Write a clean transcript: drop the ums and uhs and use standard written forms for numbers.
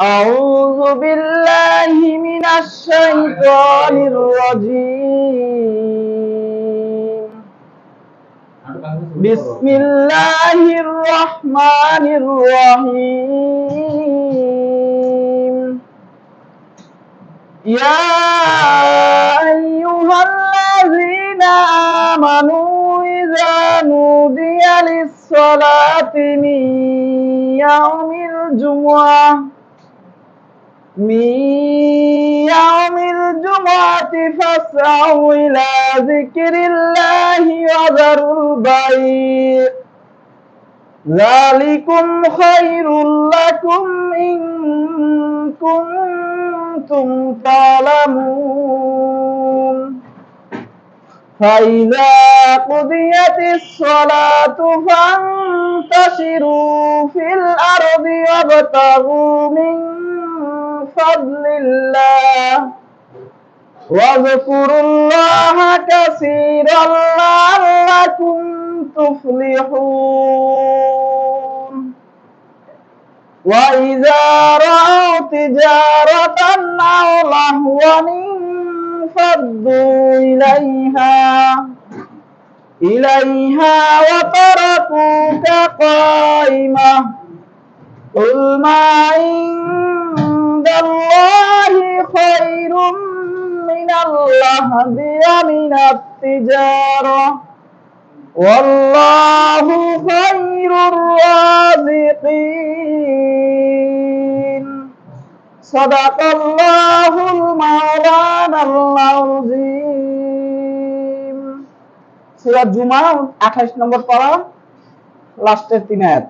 أعوذ بالله من الشيطان الرجيم. بسم الله الرحمن الرحيم. يا أيها الذين آمنوا إذا نودي للصلاة من يوم الجمعة فاسعوا إلى ذكر الله وذروا البيع ذلكم خير لكم إن كنتم تعلمون. فإذا قضيت الصلاة فانتشروا في الأرض وابتغوا من فضل الله واذكروا الله كثيرا لعلكم تفلحون. وإذا رأوا تجارة أو لهوا انفضوا إليها وتركوك قائمة. قل ما عند الله خير من اللهو ومن التجارة والله خير الرازقين. صدق الله المولانا العظيم. সূরা জুমা 28 নম্বর পারা, লাস্টের 3 আয়াত।